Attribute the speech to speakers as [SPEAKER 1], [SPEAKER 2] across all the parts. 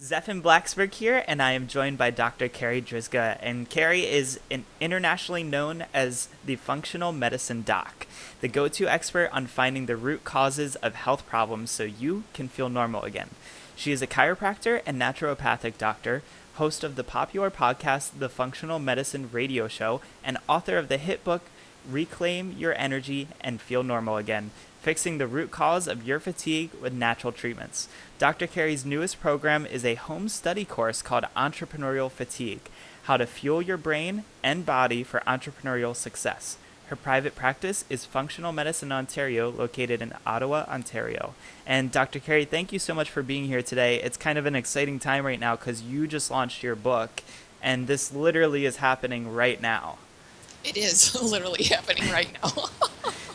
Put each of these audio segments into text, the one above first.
[SPEAKER 1] Zephin Blacksburg here, and I am joined by Dr. Carri Drzyzga. And Carri is internationally known as the functional medicine doc, the go to expert on finding the root causes of health problems so you can feel normal again. She is a chiropractor and naturopathic doctor, host of the popular podcast, The Functional Medicine Radio Show, and author of the hit book, Reclaim Your Energy and Feel Normal Again, fixing the root cause of your fatigue with natural treatments. Dr. Carri's newest program is a home study course called Entrepreneurial Fatigue, how to fuel your brain and body for entrepreneurial success. Her private practice is Functional Medicine Ontario, located in Ottawa, Ontario. And Dr. Carri, thank you so much for being here today. It's kind of an exciting time right now because you just launched your book, and this literally is happening right now.
[SPEAKER 2] It is literally happening right now.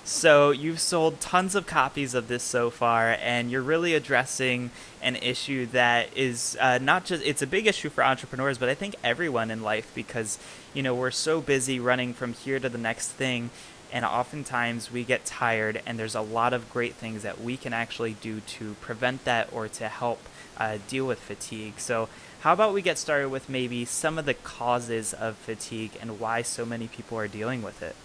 [SPEAKER 1] So you've sold tons of copies of this so far, and you're really addressing an issue that is not just, it's a big issue for entrepreneurs, but I think everyone in life because, we're so busy running from here to the next thing, and oftentimes we get tired, and there's a lot of great things that we can actually do to prevent that or to help deal with fatigue. So how about we get started with maybe some of the causes of fatigue and why so many people are dealing with it?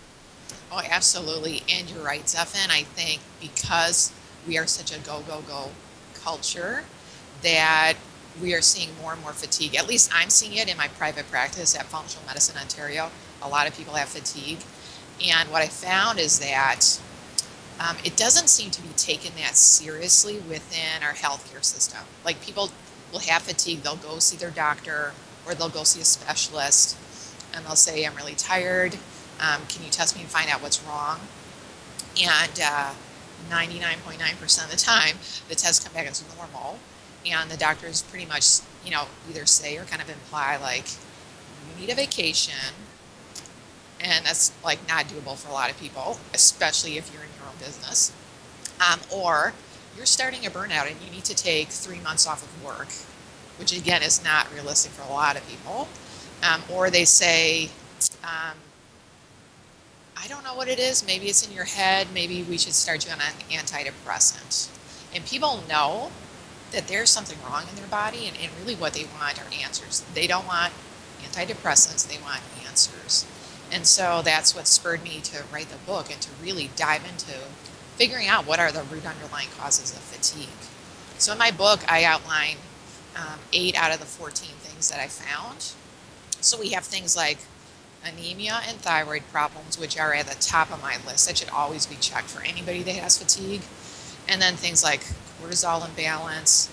[SPEAKER 2] Oh, absolutely. And you're right, Zephan. I think because we are such a go, go, go culture that we are seeing more and more fatigue. At least I'm seeing it in my private practice at Functional Medicine Ontario. A lot of people have fatigue. And what I found is that it doesn't seem to be taken that seriously within our healthcare system. Like people will have fatigue, they'll go see their doctor or they'll go see a specialist and they'll say, I'm really tired. Can you test me and find out what's wrong? And 99.9% of the time, the tests come back as normal. And the doctors pretty much, either say or kind of imply like, you need a vacation. And that's like not doable for a lot of people, especially if you're in your own business. Or you're starting a burnout and you need to take 3 months off of work, which again is not realistic for a lot of people. Or they say, I don't know what it is. Maybe it's in your head. Maybe we should start you on an antidepressant. And people know that there's something wrong in their body, and really what they want are answers. They don't want antidepressants, they want answers. And so that's what spurred me to write the book and to really dive into figuring out what are the root underlying causes of fatigue. So in my book, I outline 8 out of the 14 things that I found. So we have things like anemia and thyroid problems, which are at the top of my list. That should always be checked for anybody that has fatigue. And then things like cortisol imbalance,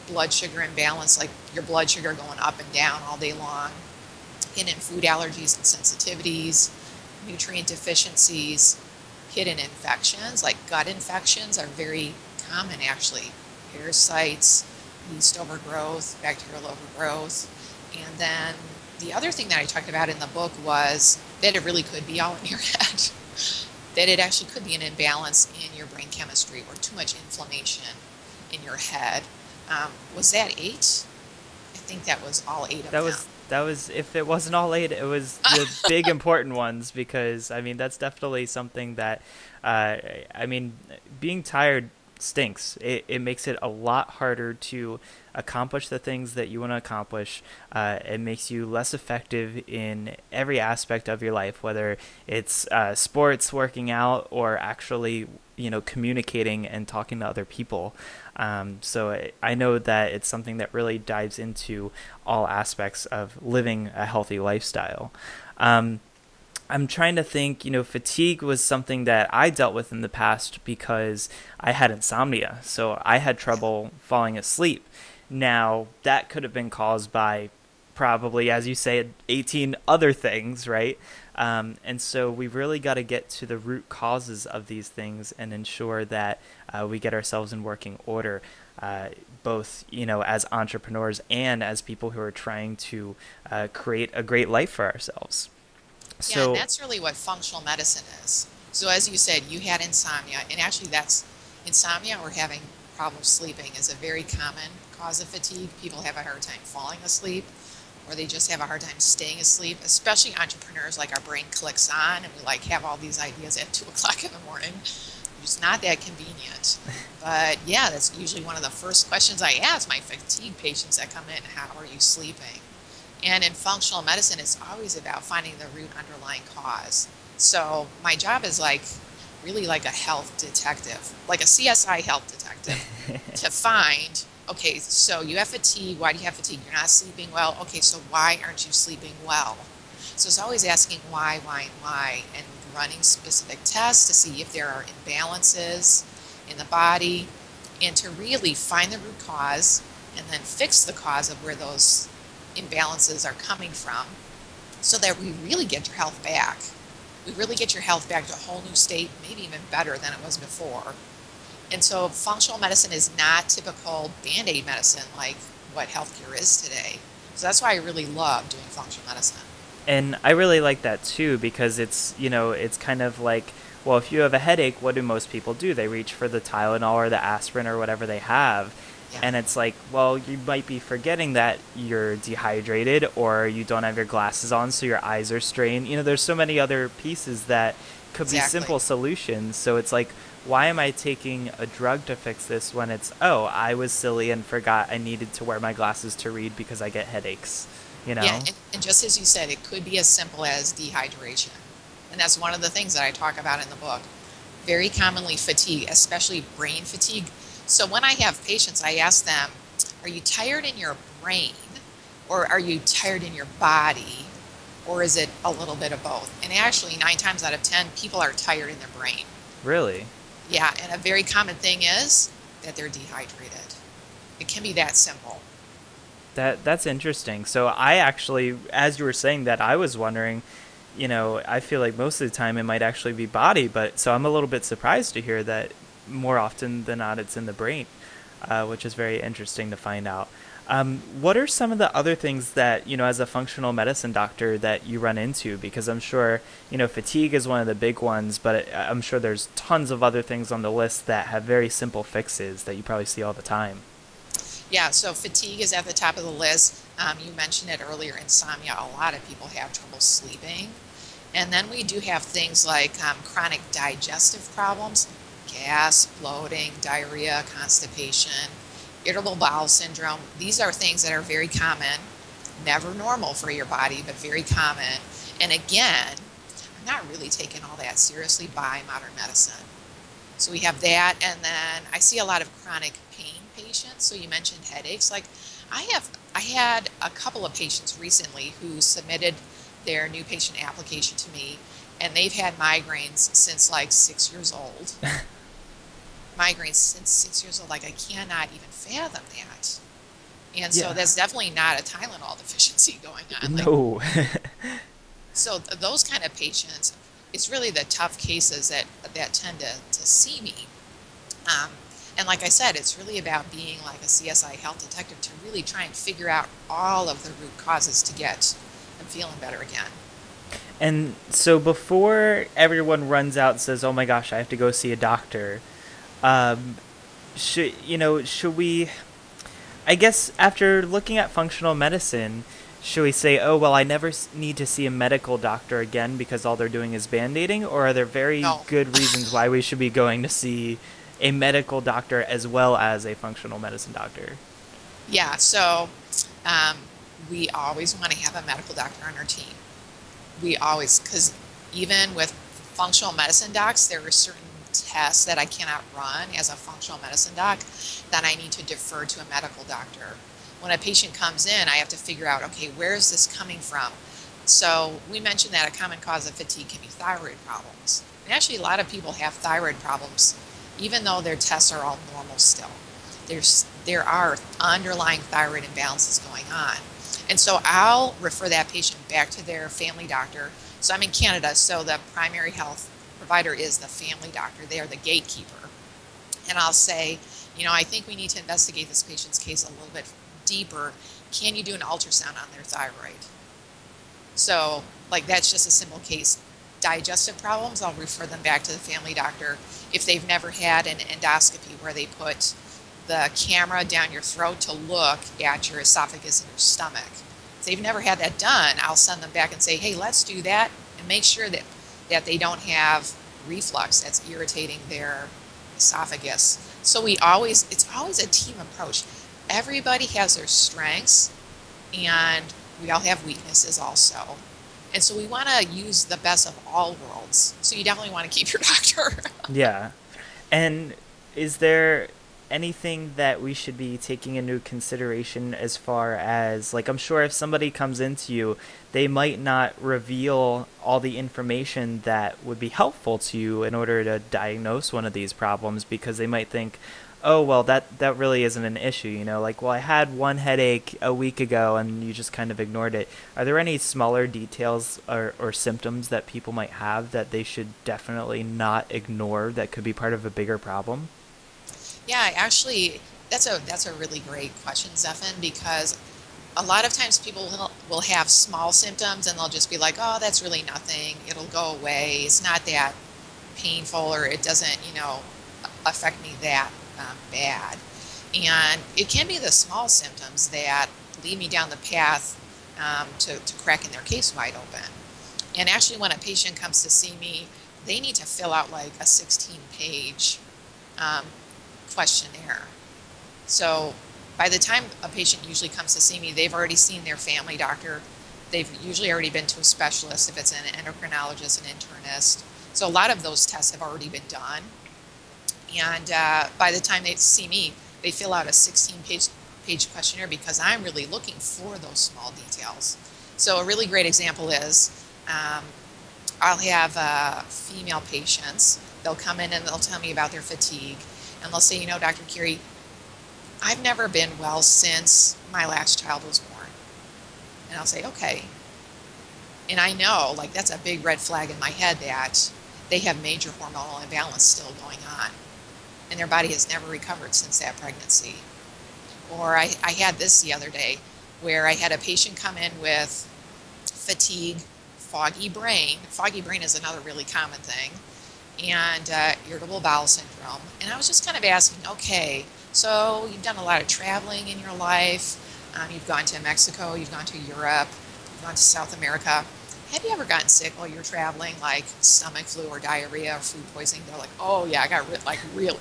[SPEAKER 2] blood sugar imbalance, like your blood sugar going up and down all day long, hidden food allergies and sensitivities, nutrient deficiencies, hidden infections, like gut infections are very common actually. Parasites, yeast overgrowth, bacterial overgrowth, and then the other thing that I talked about in the book was that it really could be all in your head. That it actually could be an imbalance in your brain chemistry or too much inflammation in your head. Was that 8? I think that was all 8 of
[SPEAKER 1] That
[SPEAKER 2] them.
[SPEAKER 1] was that was if it wasn't all eight, it was the big important ones because that's definitely something that being tired stinks. It makes it a lot harder to accomplish the things that you want to accomplish. It makes you less effective in every aspect of your life, whether it's sports, working out, or actually communicating and talking to other people. So I know that it's something that really dives into all aspects of living a healthy lifestyle. I'm trying to think, fatigue was something that I dealt with in the past because I had insomnia. So I had trouble falling asleep. Now, that could have been caused by probably, as you say, 18 other things, right? And so we really got to get to the root causes of these things and ensure that we get ourselves in working order, both, as entrepreneurs and as people who are trying to create a great life for ourselves.
[SPEAKER 2] Yeah, and
[SPEAKER 1] So
[SPEAKER 2] that's really what functional medicine is. So as you said, you had insomnia, and actually that's insomnia or having problems sleeping is a very common cause of fatigue. People have a hard time falling asleep, or they just have a hard time staying asleep, especially entrepreneurs. Like our brain clicks on and we like have all these ideas at 2 o'clock in the morning. It's not that convenient. But yeah, that's usually one of the first questions I ask my fatigue patients that come in. How are you sleeping? And in functional medicine, it's always about finding the root underlying cause. So my job is like really like a health detective, like a CSI health detective, to find, okay, so you have fatigue. Why do you have fatigue? You're not sleeping well. Okay, so why aren't you sleeping well? So it's always asking why, and why, and running specific tests to see if there are imbalances in the body and to really find the root cause and then fix the cause of where those imbalances are coming from so that we really get your health back. We really get your health back to a whole new state, maybe even better than it was before. And so functional medicine is not typical Band-Aid medicine like what healthcare is today. So that's why I really love doing functional medicine.
[SPEAKER 1] And I really like that too because it's kind of like, well, if you have a headache, what do most people do? They reach for the Tylenol or the aspirin or whatever they have.
[SPEAKER 2] Yeah,
[SPEAKER 1] And it's like, well, you might be forgetting that you're dehydrated or you don't have your glasses on, so your eyes are strained. There's so many other pieces that could be
[SPEAKER 2] exactly.
[SPEAKER 1] simple solutions. So it's like, why am I taking a drug to fix this when it's, oh, I was silly and forgot I needed to wear my glasses to read because I get headaches, you
[SPEAKER 2] Yeah,
[SPEAKER 1] know?
[SPEAKER 2] and just as you said, it could be as simple as dehydration. And that's one of the things that I talk about in the book. Very commonly fatigue, especially brain fatigue. So when I have patients, I ask them, are you tired in your brain or are you tired in your body? Or is it a little bit of both? And actually, 9 times out of 10, people are tired in their brain.
[SPEAKER 1] Really?
[SPEAKER 2] Yeah, and a very common thing is that they're dehydrated. It can be that simple.
[SPEAKER 1] That's interesting. So I actually, as you were saying that, I was wondering, I feel like most of the time it might actually be body, but so I'm a little bit surprised to hear that more often than not it's in the brain, which is very interesting to find out. What are some of the other things that, as a functional medicine doctor, that you run into? Because I'm sure, fatigue is one of the big ones, but I'm sure there's tons of other things on the list that have very simple fixes that you probably see all the time.
[SPEAKER 2] Yeah, so fatigue is at the top of the list. You mentioned it earlier, insomnia. A lot of people have trouble sleeping. And then we do have things like chronic digestive problems, gas, bloating, diarrhea, constipation, irritable bowel syndrome. These are things that are very common, never normal for your body, but very common. And again, I'm not really taken all that seriously by modern medicine. So we have that, and then I see a lot of chronic pain patients. So you mentioned headaches. Like I had a couple of patients recently who submitted their new patient application to me, and they've had migraines since like 6 years old. Migraines since 6 years old. Like I cannot even fathom that. And so
[SPEAKER 1] Yeah.
[SPEAKER 2] that's definitely not a Tylenol deficiency going on. Like
[SPEAKER 1] No.
[SPEAKER 2] so those kind of patients, it's really the tough cases that tend to see me. Um, and like I said, it's really about being like a CSI health detective to really try and figure out all of the root causes to get them feeling better again.
[SPEAKER 1] And so before everyone runs out and says, "Oh my gosh, I have to go see a doctor," um, should we? I guess after looking at functional medicine, should we say, "Oh well, I never need to see a medical doctor again because all they're doing is band-aiding," or are there very
[SPEAKER 2] No,
[SPEAKER 1] good reasons why we should be going to see a medical doctor as well as a functional medicine doctor?
[SPEAKER 2] yeah, so um, we always want to have a medical doctor on our team. We always, because even with functional medicine docs, there are certain tests that I cannot run as a functional medicine doc that I need to defer to a medical doctor. When a patient comes in, I have to figure out, okay, where is this coming from? So we mentioned that a common cause of fatigue can be thyroid problems. And actually, a lot of people have thyroid problems, even though their tests are all normal still. There are underlying thyroid imbalances going on. And so I'll refer that patient back to their family doctor. So I'm in Canada, so the primary health provider is the family doctor. They are the gatekeeper. And I'll say, I think we need to investigate this patient's case a little bit deeper. Can you do an ultrasound on their thyroid? So, like, that's just a simple case. Digestive problems, I'll refer them back to the family doctor. If they've never had an endoscopy where they put the camera down your throat to look at your esophagus and your stomach. If they've never had that done, I'll send them back and say, hey, let's do that and make sure that they don't have reflux that's irritating their esophagus. So it's always a team approach. Everybody has their strengths, and we all have weaknesses also. And so we want to use the best of all worlds. So you definitely want to keep your doctor.
[SPEAKER 1] Yeah. And is there anything that we should be taking into consideration as far as, like, I'm sure if somebody comes into you, they might not reveal all the information that would be helpful to you in order to diagnose one of these problems because they might think, oh, well, that really isn't an issue, like, well, I had one headache a week ago and you just kind of ignored it. Are there any smaller details or symptoms that people might have that they should definitely not ignore that could be part of a bigger problem?
[SPEAKER 2] Yeah, actually, that's a really great question, Zephan, because a lot of times people will have small symptoms and they'll just be like, oh, that's really nothing. It'll go away. It's not that painful, or it doesn't, affect me that bad. And it can be the small symptoms that lead me down the path to cracking their case wide open. And actually, when a patient comes to see me, they need to fill out like a 16-page um, questionnaire. So by the time a patient usually comes to see me, they've already seen their family doctor. They've usually already been to a specialist, if it's an endocrinologist, an internist. So a lot of those tests have already been done. And by the time they see me, they fill out a 16-page questionnaire because I'm really looking for those small details. So a really great example is um, I'll have female patients. They'll come in and they'll tell me about their fatigue. And they'll say, Dr. Carri, I've never been well since my last child was born. And I'll say, okay. And I know, like, that's a big red flag in my head that they have major hormonal imbalance still going on. And their body has never recovered since that pregnancy. Or I had this the other day where I had a patient come in with fatigue, foggy brain. Foggy brain is another really common thing, and irritable bowel syndrome. And I was just kind of asking, okay, so you've done a lot of traveling in your life. You've gone to Mexico, you've gone to Europe, you've gone to South America. Have you ever gotten sick while you're traveling, like stomach flu or diarrhea or food poisoning? They're like, oh yeah, I got really,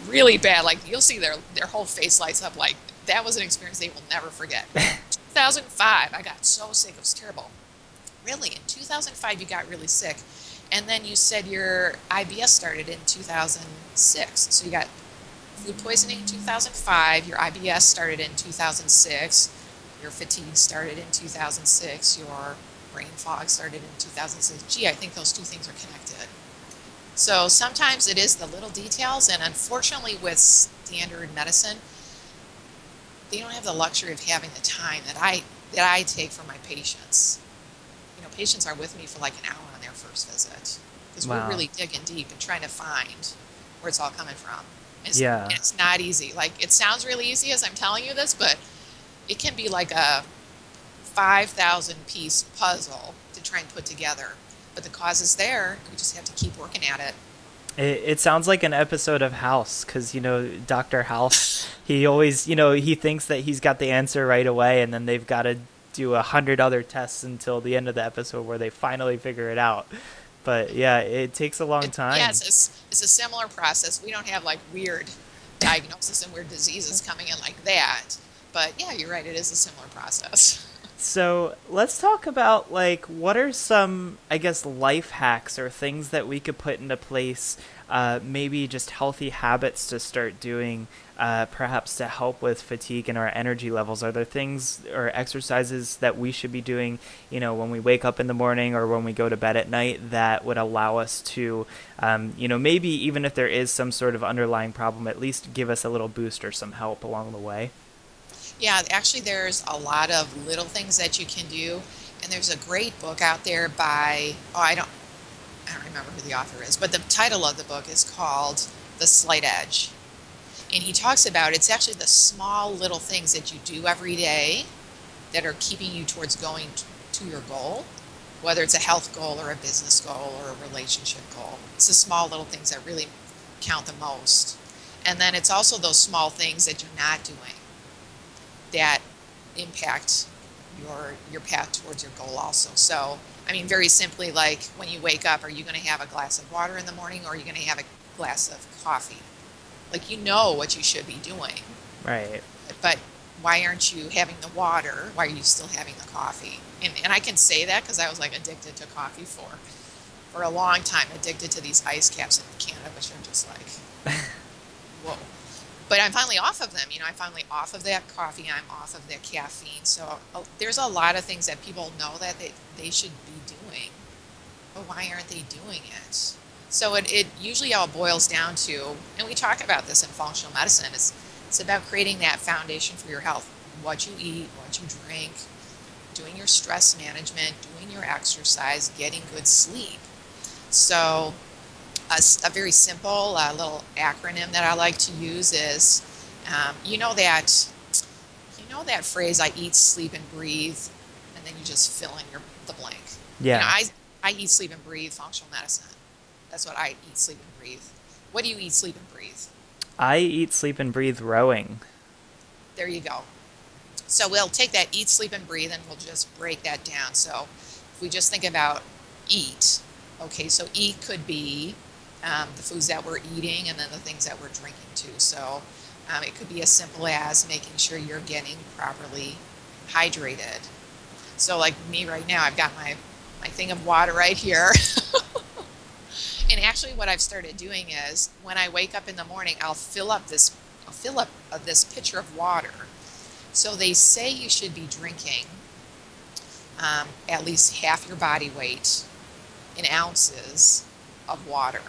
[SPEAKER 2] really bad. Like you'll see their whole face lights up. Like that was an experience they will never forget. 2005, I got so sick, it was terrible. Really, in 2005 you got really sick, and then you said your IBS started in 2006. So you got food poisoning in 2005, your IBS started in 2006, your fatigue started in 2006, your brain fog started in 2006. Gee, I think those two things are connected. So sometimes it is the little details, and unfortunately with standard medicine, they don't have the luxury of having the time that I take for my patients. Patients are with me for like an hour on their first visit because we're
[SPEAKER 1] Wow.
[SPEAKER 2] really digging deep and trying to find where it's all coming from.
[SPEAKER 1] Yeah.
[SPEAKER 2] It's not easy. Like it sounds really easy as I'm telling you this, but it can be like a 5,000 piece puzzle to try and put together. But the cause is there. We just have to keep working at it.
[SPEAKER 1] It sounds like an episode of House because, Dr. House, he always, he thinks that he's got the answer right away and then they've got to do 100 other tests until the end of the episode where they finally figure it out. But yeah, it takes a long
[SPEAKER 2] Yeah,
[SPEAKER 1] time.
[SPEAKER 2] it's a similar process. We don't have like weird diagnosis and weird diseases coming in like that. But yeah, you're right. It is a similar process.
[SPEAKER 1] So let's talk about, like, what are some, I guess, life hacks or things that we could put into place, maybe just healthy habits to start doing, perhaps to help with fatigue and our energy levels. Are there things or exercises that we should be doing, when we wake up in the morning or when we go to bed at night that would allow us to, maybe even if there is some sort of underlying problem, at least give us a little boost or some help along the way?
[SPEAKER 2] Yeah, actually, there's a lot of little things that you can do, and there's a great book out there by I don't remember who the author is, but the title of the book is called The Slight Edge, and he talks about it's actually the small little things that you do every day that are keeping you towards going to your goal, whether it's a health goal or a business goal or a relationship goal. It's the small little things that really count the most, and then it's also those small things that you're not doing that impact your path towards your goal also. So, I mean, very simply, like when you wake up, are you going to have a glass of water in the morning, or are you going to have a glass of coffee? Like, you know what you should be doing,
[SPEAKER 1] Right.
[SPEAKER 2] but why aren't you having the water? Why are you still having the coffee? And I can say that because I was like addicted to coffee for a long time, addicted to these ice caps in Canada, which are just like, whoa. But I'm finally off of them. I'm finally off of that coffee. I'm off of that caffeine. So there's a lot of things that people know that they should be doing, but why aren't they doing it? So it usually all boils down to, and we talk about this in functional medicine, it's about creating that foundation for your health. What you eat, what you drink, doing your stress management, doing your exercise, getting good sleep. So a very simple little acronym that I like to use is, you know that phrase, I eat, sleep, and breathe, and then you just fill in the blank. You know,
[SPEAKER 1] Yeah.
[SPEAKER 2] I I eat, sleep, and breathe functional medicine. That's what I eat, sleep, and breathe. What do you eat, sleep, and breathe?
[SPEAKER 1] I eat, sleep, and breathe rowing.
[SPEAKER 2] There you go. So we'll take that eat, sleep, and breathe, and we'll just break that down. So if we just think about eat, okay, so eat could be the foods that we're eating and then the things that we're drinking too. So it could be as simple as making sure you're getting properly hydrated. So like me right now, I've got my thing of water right here. And actually what I've started doing is when I wake up in the morning, I'll fill up this pitcher of water. So they say you should be drinking at least half your body weight in ounces of water.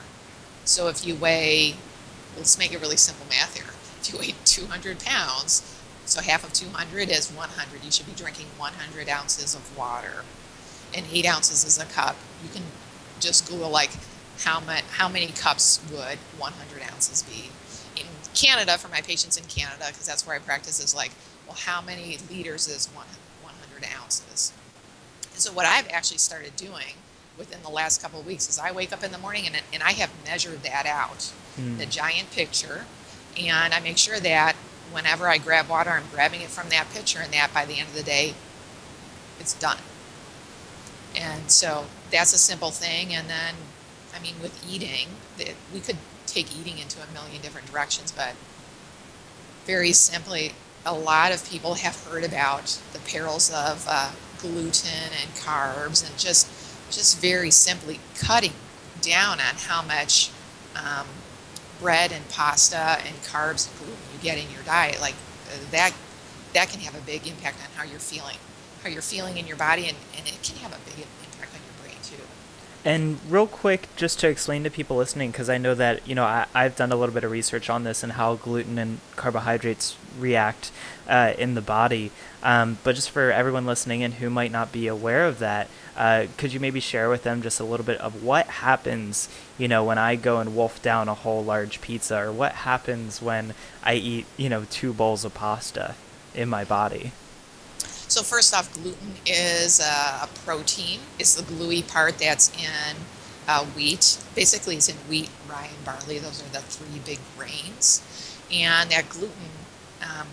[SPEAKER 2] So if you weigh, let's make it really simple math here. If you weigh 200 pounds, so half of 200 is 100. You should be drinking 100 ounces of water, and 8 ounces is a cup. You can just Google like how many cups would 100 ounces be. In Canada, for my patients in Canada, because that's where I practice, is like, well, how many liters is 100 ounces? And so what I've actually started doing within the last couple of weeks is I wake up in the morning and I have measured that out, the
[SPEAKER 1] Hmm.
[SPEAKER 2] giant picture, and I make sure that whenever I grab water, I'm grabbing it from that pitcher, and that by the end of the day, it's done. And so that's a simple thing. And then, I mean, with eating, we could take eating into a million different directions, but very simply, a lot of people have heard about the perils of gluten and carbs, and just very simply cutting down on how much um, bread and pasta and carbs and gluten you get in your diet. Like that, that can have a big impact on how you're feeling in your body, and it can have a big impact on your brain too.
[SPEAKER 1] And real quick, just to explain to people listening, because I know that, I've done a little bit of research on this and how gluten and carbohydrates react in the body. But just for everyone listening and who might not be aware of that, could you maybe share with them just a little bit of what happens, when I go and wolf down a whole large pizza, or what happens when I eat, 2 bowls of pasta in my body?
[SPEAKER 2] So first off, gluten is a protein. It's the gluey part that's in wheat. Basically, it's in wheat, rye, and barley. Those are the three big grains. And that gluten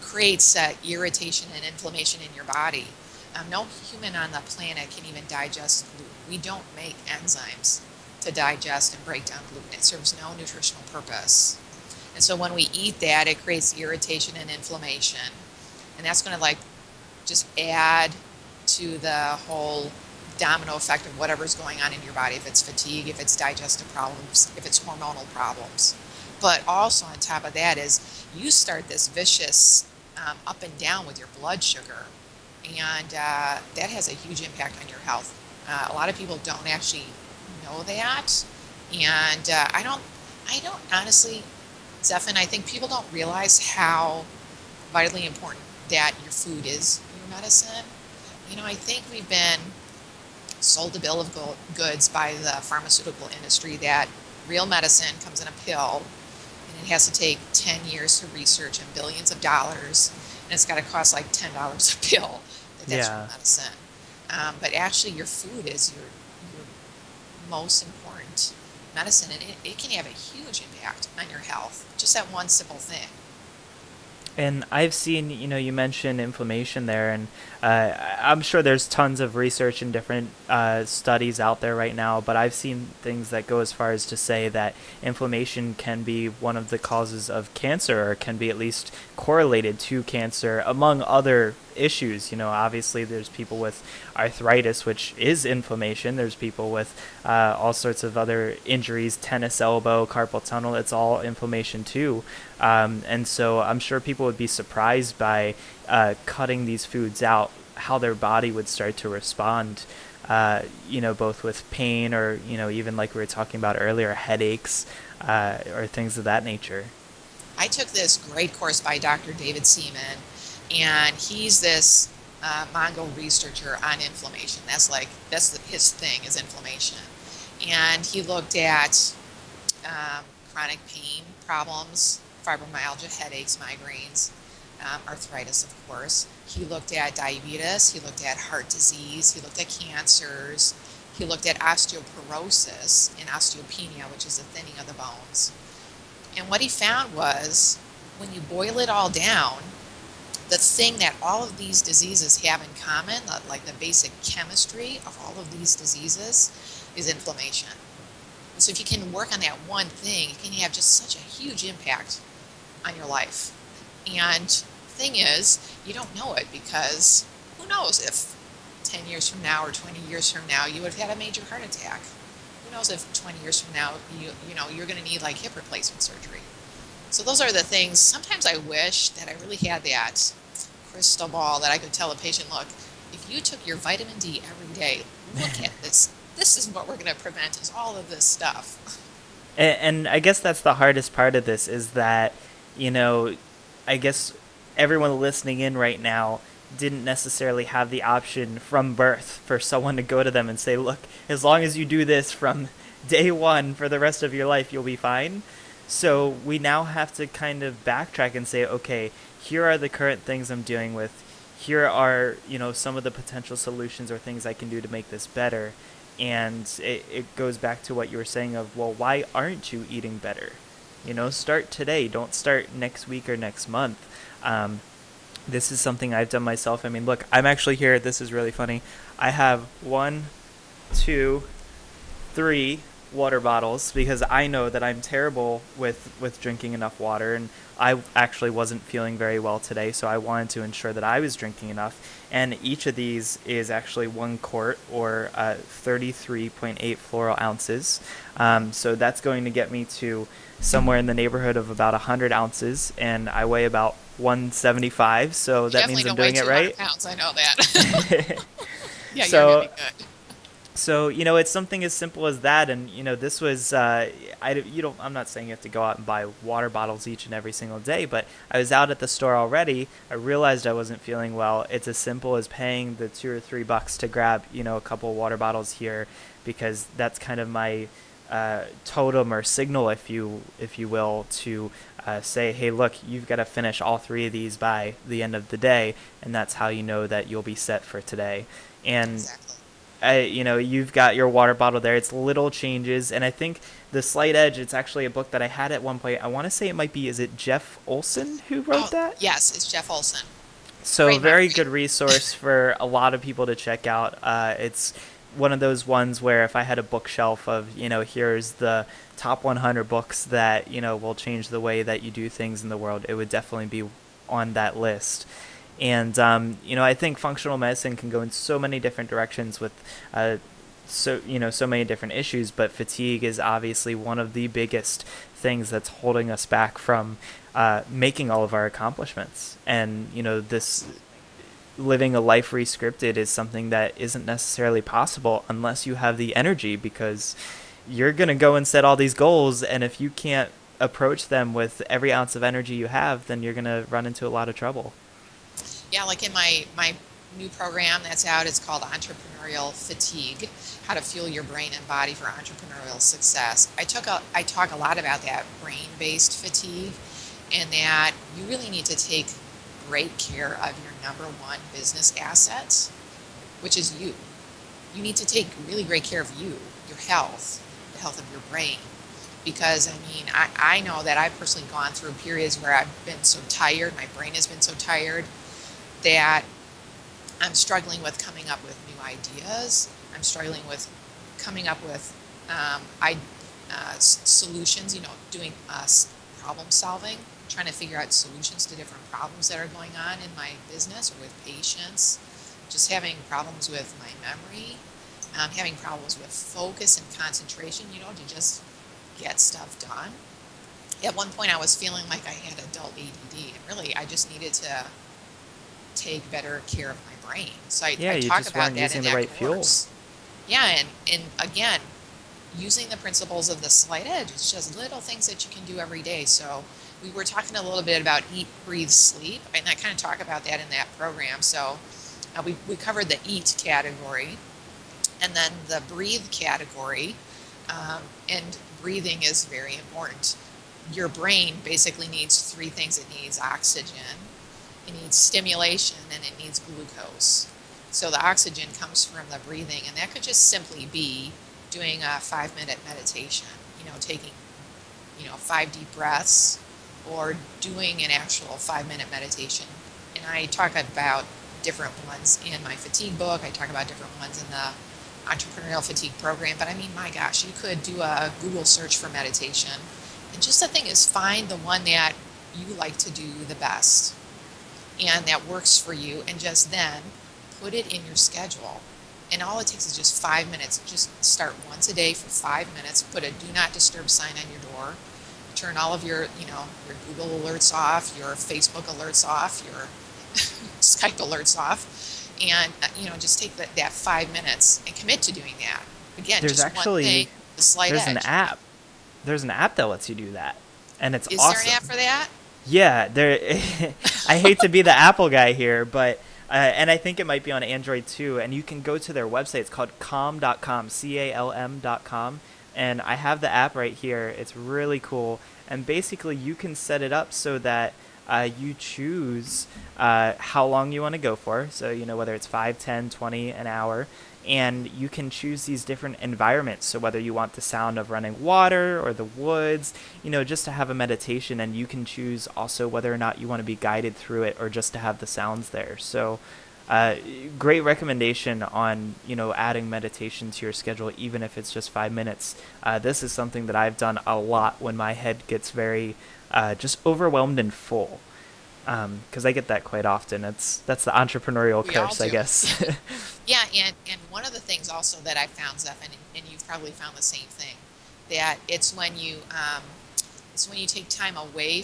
[SPEAKER 2] creates irritation and inflammation in your body. No human on the planet can even digest gluten. We don't make enzymes to digest and break down gluten. It serves no nutritional purpose. And so when we eat that, it creates irritation and inflammation. And that's going to like just add to the whole domino effect of whatever's going on in your body, if it's fatigue, if it's digestive problems, if it's hormonal problems. But also on top of that is you start this vicious up and down with your blood sugar, and that has a huge impact on your health. A lot of people don't actually know that, and I don't honestly, Zephan, I think people don't realize how vitally important that your food is your medicine. I think we've been sold a bill of goods by the pharmaceutical industry that real medicine comes in a pill, and it has to take 10 years to research and billions of dollars, and it's got to cost like $10 a pill, that's real
[SPEAKER 1] Yeah.
[SPEAKER 2] medicine. But actually, your food is your most important medicine, and it can have a huge impact on your health. Just that one simple thing.
[SPEAKER 1] And I've seen, you mentioned inflammation there, and I'm sure there's tons of research and different studies out there right now, but I've seen things that go as far as to say that inflammation can be one of the causes of cancer, or can be at least correlated to cancer, among other issues. Obviously, there's people with arthritis, which is inflammation. There's people with all sorts of other injuries, tennis elbow, carpal tunnel. It's all inflammation too. And so I'm sure people would be surprised by cutting these foods out, how their body would start to respond, both with pain or, even like we were talking about earlier, headaches or things of that nature.
[SPEAKER 2] I took this great course by Dr. David Seaman, and he's this Mongol researcher on inflammation. His thing is inflammation, and he looked at chronic pain problems, fibromyalgia, headaches, migraines, arthritis, of course. He looked at diabetes. He looked at heart disease. He looked at cancers. He looked at osteoporosis and osteopenia, which is the thinning of the bones. And what he found was when you boil it all down, the thing that all of these diseases have in common, like the basic chemistry of all of these diseases, is inflammation. And so if you can work on that one thing, it can have just such a huge impact on your life. And the thing is, you don't know it because who knows if 10 years from now or 20 years from now you would have had a major heart attack. Who knows if 20 years from now you're going to need like hip replacement surgery. So those are the things. Sometimes I wish that I really had that crystal ball that I could tell a patient, look, if you took your vitamin D every day, look at this. This is what we're going to prevent is all of this stuff.
[SPEAKER 1] And I guess that's the hardest part of this is that, you know, I guess everyone listening in right now didn't necessarily have the option from birth for someone to go to them and say, look, as long as you do this from day one for the rest of your life, you'll be fine. So we now have to kind of backtrack and say, okay, here are the current things I'm dealing with. Here are, some of the potential solutions or things I can do to make this better. And it goes back to what you were saying of, well, why aren't you eating better? Start today. Don't start next week or next month. This is something I've done myself. I mean, look, I'm actually here. This is really funny. I have one, two, three water bottles because I know that I'm terrible with drinking enough water, and I actually wasn't feeling very well today, so I wanted to ensure that I was drinking enough. And each of these is actually 1 quart or 33.8 floral ounces. So that's going to get me to somewhere in the neighborhood of about 100 ounces, and I weigh about 175, so
[SPEAKER 2] You
[SPEAKER 1] that
[SPEAKER 2] definitely
[SPEAKER 1] means I'm
[SPEAKER 2] don't weigh
[SPEAKER 1] doing it
[SPEAKER 2] 200
[SPEAKER 1] right.
[SPEAKER 2] pounds. I know that. Yeah, you're going to
[SPEAKER 1] so
[SPEAKER 2] be good.
[SPEAKER 1] So it's something as simple as that, and this was I'm not saying you have to go out and buy water bottles each and every single day, but I was out at the store already. I realized I wasn't feeling well. It's as simple as paying the $2 or $3 to grab a couple water bottles here, because that's kind of my totem or signal, if you will, to say, hey, look, you've got to finish all three of these by the end of the day, and that's how you know that you'll be set for today. And
[SPEAKER 2] Exactly.
[SPEAKER 1] you've got your water bottle there. It's little changes, and I think the Slight Edge. It's actually a book that I had at one point. I want to say it might be. Is it Jeff Olson who wrote
[SPEAKER 2] Oh,
[SPEAKER 1] that?
[SPEAKER 2] yes, it's Jeff Olson.
[SPEAKER 1] So
[SPEAKER 2] Great
[SPEAKER 1] very
[SPEAKER 2] memory.
[SPEAKER 1] good resource for a lot of people to check out. It's one of those ones where if I had a bookshelf of here's the top 100 books that will change the way that you do things in the world, it would definitely be on that list. And I think functional medicine can go in so many different directions with so many different issues, but fatigue is obviously one of the biggest things that's holding us back from making all of our accomplishments. And this
[SPEAKER 2] Absolutely.
[SPEAKER 1] living a life rescripted is something that isn't necessarily possible unless you have the energy, because you're going to go and set all these goals, and if you can't approach them with every ounce of energy you have, then you're going to run into a lot of trouble.
[SPEAKER 2] Yeah, like in my new program that's out, it's called Entrepreneurial Fatigue: How to Fuel Your Brain and Body for Entrepreneurial Success. I talk a lot about that brain-based fatigue, and that you really need to take great care of your number one business asset, which is you. You need to take really great care of you, your health, the health of your brain, because I mean, I know that I've personally gone through periods where I've been so tired, my brain has been so tired that I'm struggling with coming up with new ideas. I'm struggling with coming up with solutions, doing problem solving, trying to figure out solutions to different problems that are going on in my business or with patients, just having problems with my memory, having problems with focus and concentration, to just get stuff done. At one point, I was feeling like I had adult ADD, and really, I just needed to take better care of my brain. So
[SPEAKER 1] Yeah,
[SPEAKER 2] I
[SPEAKER 1] you
[SPEAKER 2] talk
[SPEAKER 1] just
[SPEAKER 2] about
[SPEAKER 1] weren't
[SPEAKER 2] that in
[SPEAKER 1] using the
[SPEAKER 2] that
[SPEAKER 1] right fuel.
[SPEAKER 2] course. Yeah, and again, using the principles of the slight edge, it's just little things that you can do every day. So we were talking a little bit about eat, breathe, sleep, and I kind of talk about that in that program. So we covered the eat category, and then the breathe category. And breathing is very important. Your brain basically needs three things. It needs oxygen, it needs stimulation, and it needs glucose. So the oxygen comes from the breathing, and that could just simply be doing a 5-minute meditation, taking, 5 deep breaths, or doing an actual 5-minute meditation. And I talk about different ones in my fatigue book. I talk about different ones in the Entrepreneurial Fatigue program. But I mean, my gosh, you could do a Google search for meditation. And just the thing is, find the one that you like to do the best and that works for you, and just then put it in your schedule. And all it takes is just 5 minutes. Just start once a day for 5 minutes. Put a do not disturb sign on your door. Turn all of your, your Google alerts off, your Facebook alerts off, your Skype alerts off, and just take that 5 minutes and commit to doing that. Again,
[SPEAKER 1] There's
[SPEAKER 2] just one thing,
[SPEAKER 1] actually
[SPEAKER 2] the slight
[SPEAKER 1] there's an
[SPEAKER 2] edge.
[SPEAKER 1] app. There's an app that lets you do that, and it's
[SPEAKER 2] Is there an app
[SPEAKER 1] awesome.
[SPEAKER 2] for that?
[SPEAKER 1] Yeah, there. I hate to be the Apple guy here, but and I think it might be on Android too. And you can go to their website. It's called calm.com, calm.com, and I have the app right here. It's really cool, and basically you can set it up so that you choose how long you want to go for. So whether it's 5, 10, 20, an hour, and you can choose these different environments. So whether you want the sound of running water or the woods, just to have a meditation, and you can choose also whether or not you want to be guided through it or just to have the sounds there. So uh, great recommendation on adding meditation to your schedule, even if it's just 5 minutes. This is something that I've done a lot when my head gets very just overwhelmed and full, because I get that quite often. That's the entrepreneurial
[SPEAKER 2] We all
[SPEAKER 1] curse, I
[SPEAKER 2] do.
[SPEAKER 1] guess.
[SPEAKER 2] Yeah, and one of the things also that I found, Zeph, and you've probably found the same thing, that it's when you take time away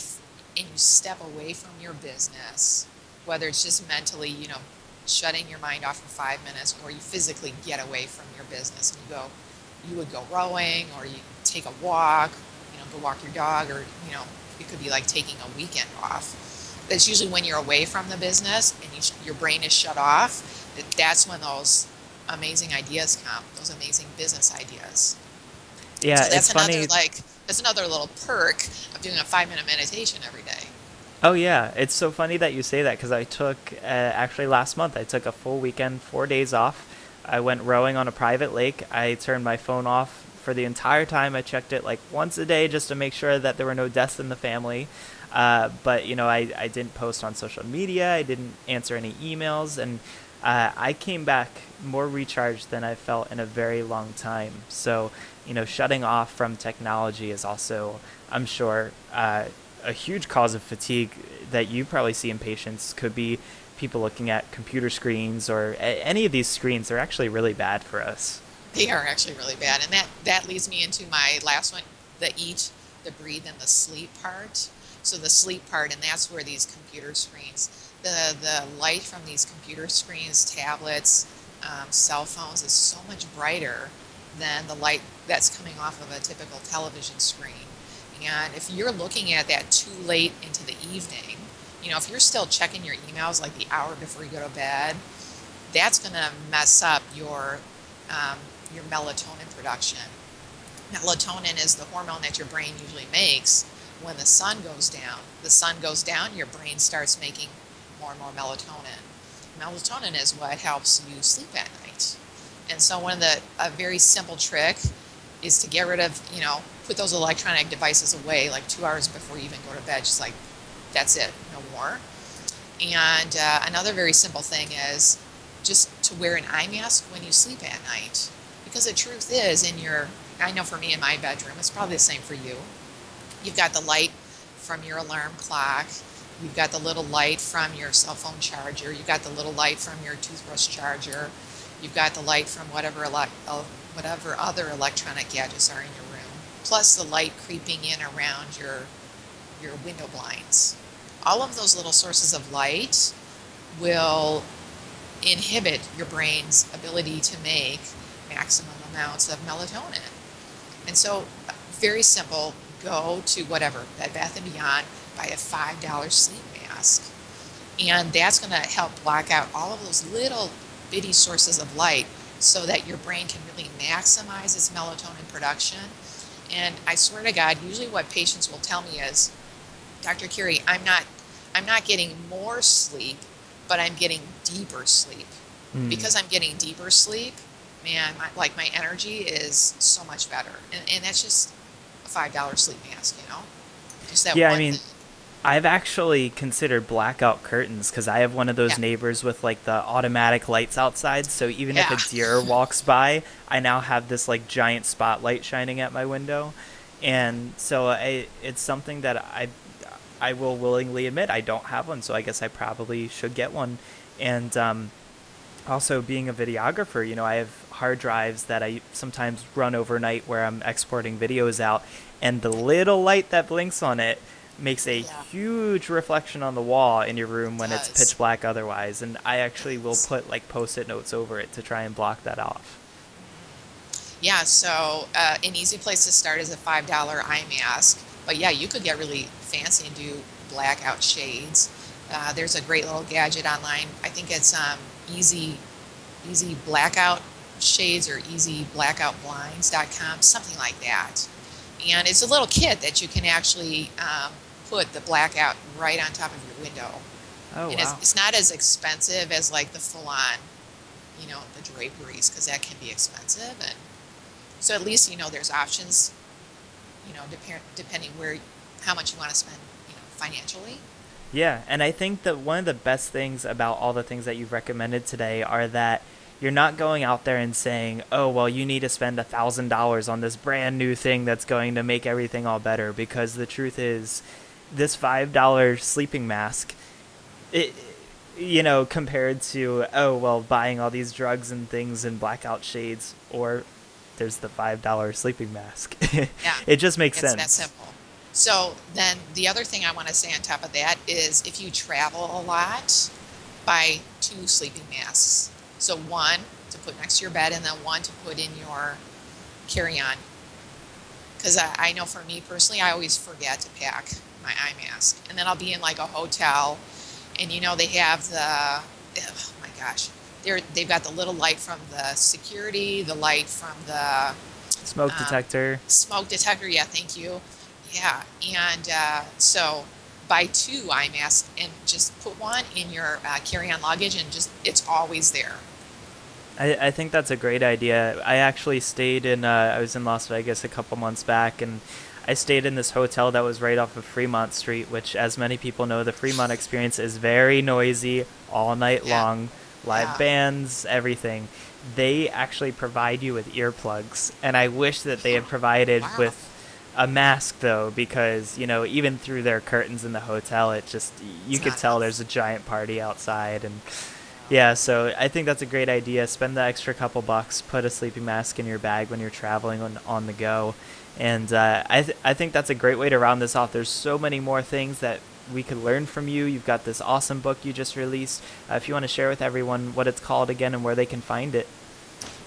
[SPEAKER 2] and you step away from your business, whether it's just mentally, shutting your mind off for 5 minutes, or you physically get away from your business and you would go rowing, or you take a walk, go walk your dog, or it could be like taking a weekend off. That's usually when you're away from the business and your brain is shut off. That's when those amazing ideas come, those amazing business ideas.
[SPEAKER 1] Yeah,
[SPEAKER 2] So
[SPEAKER 1] it's funny.
[SPEAKER 2] that's another little perk of doing a 5-minute meditation every day.
[SPEAKER 1] Oh yeah, it's so funny that you say that, because I took actually last month I took a full weekend, 4 days off. I went rowing on a private lake. I turned my phone off for the entire time. I checked it like once a day just to make sure that there were no deaths in the family. But I didn't post on social media. I didn't answer any emails, and I came back more recharged than I felt in a very long time. So shutting off from technology is also, I'm sure, a huge cause of fatigue that you probably see in patients. Could be people looking at computer screens or any of these screens. They're actually really bad for us.
[SPEAKER 2] They are actually really bad. And that leads me into my last one, the eat, the breathe, and the sleep part. So the sleep part, and that's where these computer screens, the light from these computer screens, tablets, cell phones is so much brighter than the light that's coming off of a typical television screen. And if you're looking at that too late into the evening, if you're still checking your emails like the hour before you go to bed, that's going to mess up your melatonin production. Melatonin is the hormone that your brain usually makes when the sun goes down. The sun goes down, your brain starts making more and more melatonin. Melatonin is what helps you sleep at night. And so a very simple trick is to get rid of, put those electronic devices away like 2 hours before you even go to bed. Just like, that's it, no more. And another very simple thing is just to wear an eye mask when you sleep at night. Because the truth is, I know for me in my bedroom, it's probably the same for you. You've got the light from your alarm clock. You've got the little light from your cell phone charger. You've got the little light from your toothbrush charger. You've got the light from whatever other electronic gadgets are in your room. Plus the light creeping in around your window blinds. All of those little sources of light will inhibit your brain's ability to make maximum amounts of melatonin. And so, very simple, go to whatever, Bed Bath & Beyond, buy a $5 sleep mask. And that's going to help block out all of those little bitty sources of light so that your brain can really maximize its melatonin production. And I swear to God, usually what patients will tell me is, Dr. Carri, I'm not getting more sleep, but I'm getting deeper sleep. Because I'm getting deeper sleep, man, my energy is so much better. And that's just a $5 sleep mask, Just that
[SPEAKER 1] Yeah, I
[SPEAKER 2] one
[SPEAKER 1] mean,
[SPEAKER 2] thing.
[SPEAKER 1] I've actually considered blackout curtains because I have one of
[SPEAKER 2] Yeah.
[SPEAKER 1] those neighbors with like the automatic lights outside. So even if a
[SPEAKER 2] Yeah.
[SPEAKER 1] deer walks by, I now have this like giant spotlight shining at my window, and so it's something that I will willingly admit I don't have one. So I guess I probably should get one. And also being a videographer, I have hard drives that I sometimes run overnight where I'm exporting videos out, and the little light that blinks on it makes a
[SPEAKER 2] Yeah.
[SPEAKER 1] huge reflection on the wall in your room
[SPEAKER 2] It
[SPEAKER 1] when it's
[SPEAKER 2] does.
[SPEAKER 1] pitch black otherwise, and I
[SPEAKER 2] It
[SPEAKER 1] actually will
[SPEAKER 2] does.
[SPEAKER 1] put like post-it notes over it to try and block that off.
[SPEAKER 2] Yeah, so an easy place to start is a $5 eye mask. But yeah, you could get really fancy and do blackout shades. There's a great little gadget online. I think it's easy blackout shades or easyblackoutblinds.com, something like that. And it's a little kit that you can actually put the blackout right on top of your window.
[SPEAKER 1] Oh
[SPEAKER 2] And
[SPEAKER 1] wow.
[SPEAKER 2] it's not as expensive as like the full-on, the draperies, because that can be expensive. And so at least there's options, depending how much you want to spend, financially.
[SPEAKER 1] Yeah, and I think that one of the best things about all the things that you've recommended today are that you're not going out there and saying, "Oh, well, you need to spend $1,000 on this brand new thing that's going to make everything all better." Because the truth is, this $5 sleeping mask, it, compared to, oh, well, buying all these drugs and things and blackout shades, or there's the $5 sleeping mask.
[SPEAKER 2] Yeah,
[SPEAKER 1] It just makes
[SPEAKER 2] it's that
[SPEAKER 1] sense.
[SPEAKER 2] simple. So then the other thing I want to say on top of that is if you travel a lot, buy two sleeping masks. So one to put next to your bed and then one to put in your carry-on. Because I know for me personally, I always forget to pack my eye mask. And then I'll be in like a hotel and they have oh my gosh, they've got the little light from the security, the light from the
[SPEAKER 1] Smoke
[SPEAKER 2] um,
[SPEAKER 1] detector.
[SPEAKER 2] smoke detector. Yeah, thank you. Yeah, and so buy two eye masks and just put one in your carry-on luggage, and just it's always there.
[SPEAKER 1] I think that's a great idea. I actually stayed I was in Las Vegas a couple months back, and I stayed in this hotel that was right off of Fremont Street, which, as many people know, the Fremont experience is very noisy all night
[SPEAKER 2] Yeah,
[SPEAKER 1] long, live
[SPEAKER 2] yeah,
[SPEAKER 1] bands, everything. They actually provide you with earplugs, and I wish that they had provided
[SPEAKER 2] wow,
[SPEAKER 1] with a mask though, because even through their curtains in the hotel, it just, you
[SPEAKER 2] it's
[SPEAKER 1] could
[SPEAKER 2] not
[SPEAKER 1] tell
[SPEAKER 2] enough.
[SPEAKER 1] there's a giant party outside. And
[SPEAKER 2] Yeah.
[SPEAKER 1] yeah, so I think that's a great idea. Spend the extra couple bucks, put a sleeping mask in your bag when you're traveling on the go. And I think that's a great way to round this off. There's so many more things that we could learn from you. You've got this awesome book you just released. If you want to share with everyone what it's called again and where they can find it.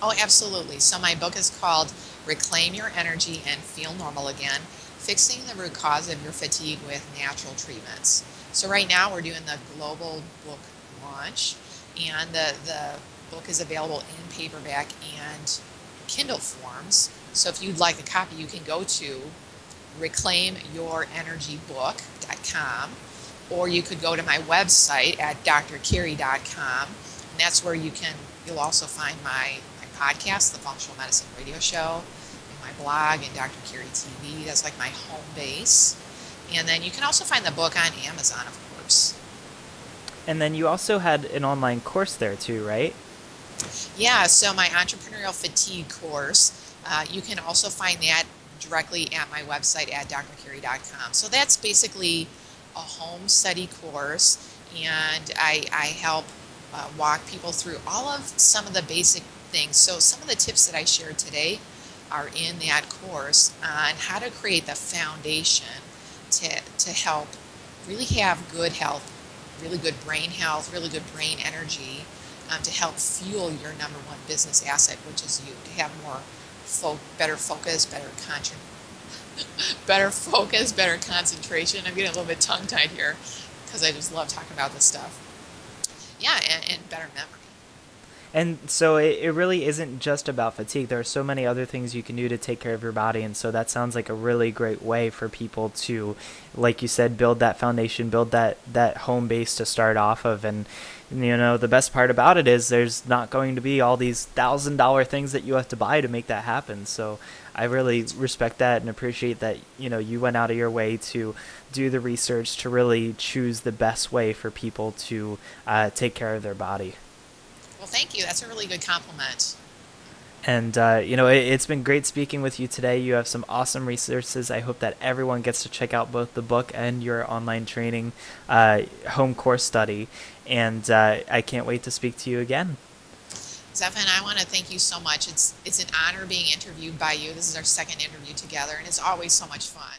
[SPEAKER 2] Oh, absolutely. So my book is called Reclaim Your Energy and Feel Normal Again, Fixing the Root Cause of Your Fatigue with Natural Treatments. So right now we're doing the global book launch, and the book is available in paperback and Kindle forms. So if you'd like a copy, you can go to reclaimyourenergybook.com, or you could go to my website at drcarri.com, and that's where you'll also find my podcast, the Functional Medicine Radio Show, and my blog and Dr. Carri TV. That's like my home base. And then you can also find the book on Amazon, of course.
[SPEAKER 1] And then you also had an online course there too, right?
[SPEAKER 2] Yeah, so my Entrepreneurial Fatigue course, you can also find that directly at my website at drcarri.com. So that's basically a home study course, and I help walk people through all of some of the basic things. So some of the tips that I shared today are in that course on how to create the foundation to help really have good health, really good brain health, really good brain energy, to help fuel your number one business asset, which is you, to have more better focus, better focus, better concentration. I'm getting a little bit tongue-tied here because I just love talking about this stuff. Yeah, and better memory.
[SPEAKER 1] And so it really isn't just about fatigue. There are so many other things you can do to take care of your body. And so that sounds like a really great way for people to, like you said, build that foundation, build that home base to start off of. And, the best part about it is there's not going to be all these $1,000 things that you have to buy to make that happen. So I really respect that and appreciate that, you went out of your way to do the research to really choose the best way for people to take care of their body.
[SPEAKER 2] Well, thank you. That's a really good compliment.
[SPEAKER 1] And, it's been great speaking with you today. You have some awesome resources. I hope that everyone gets to check out both the book and your online training home course study. And I can't wait to speak to you again.
[SPEAKER 2] Zephan, I want to thank you so much. It's an honor being interviewed by you. This is our second interview together, and it's always so much fun.